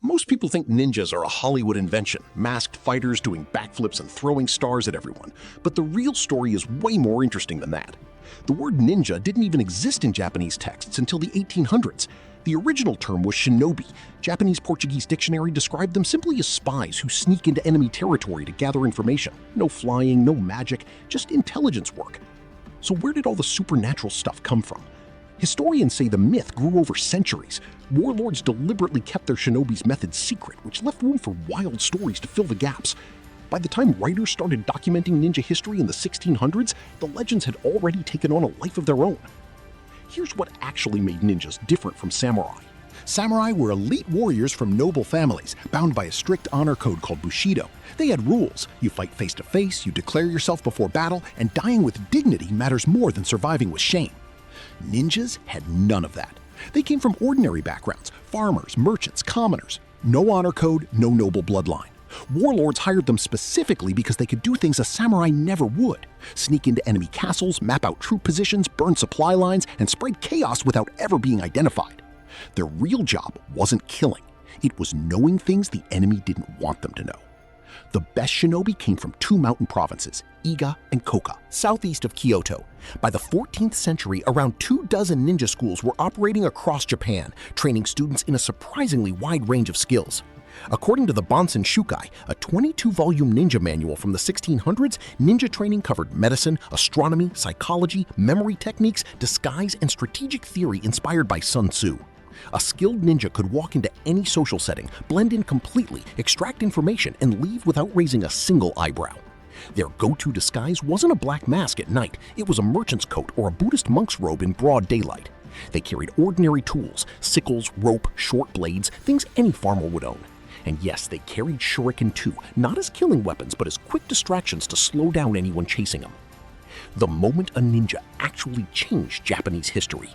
Most people think ninjas are a Hollywood invention, masked fighters doing backflips and throwing stars at everyone. But the real story is way more interesting than that. The word ninja didn't even exist in Japanese texts until the 1800s. The original term was shinobi. Japanese-Portuguese dictionary described them simply as spies who sneak into enemy territory to gather information. No flying, no magic, just intelligence work. So where did all the supernatural stuff come from? Historians say the myth grew over centuries. Warlords deliberately kept their shinobi's methods secret, which left room for wild stories to fill the gaps. By the time writers started documenting ninja history in the 1600s, the legends had already taken on a life of their own. Here's what actually made ninjas different from samurai. Samurai were elite warriors from noble families, bound by a strict honor code called Bushido. They had rules. You fight face to face, you declare yourself before battle, and dying with dignity matters more than surviving with shame. Ninjas had none of that. They came from ordinary backgrounds: farmers, merchants, commoners. No honor code, no noble bloodline. Warlords hired them specifically because they could do things a samurai never would: sneak into enemy castles, map out troop positions, burn supply lines, and spread chaos without ever being identified. Their real job wasn't killing. It was knowing things the enemy didn't want them to know. The best shinobi came from two mountain provinces, Iga and Koka, southeast of Kyoto. By the 14th century, around 24 ninja schools were operating across Japan, training students in a surprisingly wide range of skills. According to the Bonsen Shukai, a 22-volume ninja manual from the 1600s, ninja training covered medicine, astronomy, psychology, memory techniques, disguise, and strategic theory inspired by Sun Tzu. A skilled ninja could walk into any social setting, blend in completely, extract information, and leave without raising a single eyebrow. Their go-to disguise wasn't a black mask at night, it was a merchant's coat or a Buddhist monk's robe in broad daylight. They carried ordinary tools: sickles, rope, short blades, things any farmer would own. And yes, they carried shuriken too, not as killing weapons, but as quick distractions to slow down anyone chasing them. The moment a ninja actually changed Japanese history.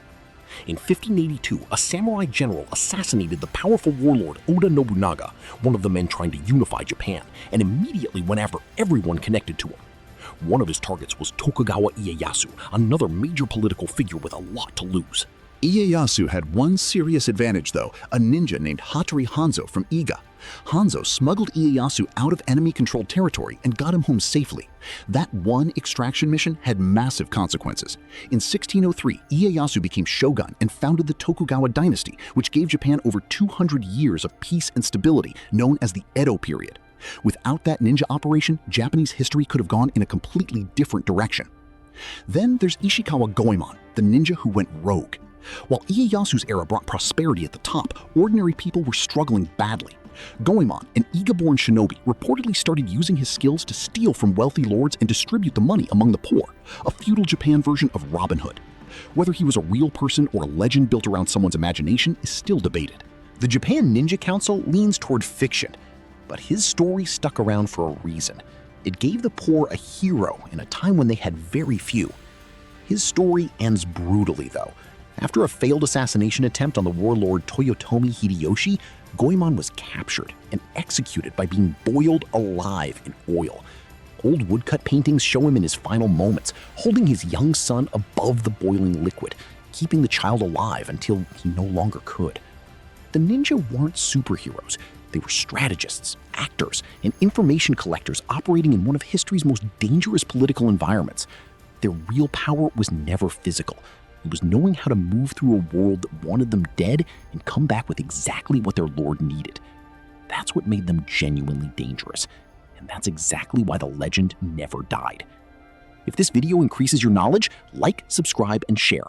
In 1582, a samurai general assassinated the powerful warlord Oda Nobunaga, one of the men trying to unify Japan, and immediately went after everyone connected to him. One of his targets was Tokugawa Ieyasu, another major political figure with a lot to lose. Ieyasu had one serious advantage though: a ninja named Hattori Hanzo from Iga. Hanzo smuggled Ieyasu out of enemy-controlled territory and got him home safely. That one extraction mission had massive consequences. In 1603, Ieyasu became shogun and founded the Tokugawa dynasty, which gave Japan over 200 years of peace and stability, known as the Edo period. Without that ninja operation, Japanese history could have gone in a completely different direction. Then there's Ishikawa Goemon, the ninja who went rogue. While Ieyasu's era brought prosperity at the top, ordinary people were struggling badly. Goemon, an Iga-born shinobi, reportedly started using his skills to steal from wealthy lords and distribute the money among the poor, a feudal Japan version of Robin Hood. Whether he was a real person or a legend built around someone's imagination is still debated. The Japan Ninja Council leans toward fiction, but his story stuck around for a reason. It gave the poor a hero in a time when they had very few. His story ends brutally, though. After a failed assassination attempt on the warlord Toyotomi Hideyoshi, Goemon was captured and executed by being boiled alive in oil. Old woodcut paintings show him in his final moments, holding his young son above the boiling liquid, keeping the child alive until he no longer could. The ninja weren't superheroes. They were strategists, actors, and information collectors operating in one of history's most dangerous political environments. Their real power was never physical. It was knowing how to move through a world that wanted them dead and come back with exactly what their lord needed. That's what made them genuinely dangerous, and that's exactly why the legend never died. If this video increases your knowledge, like, subscribe, and share.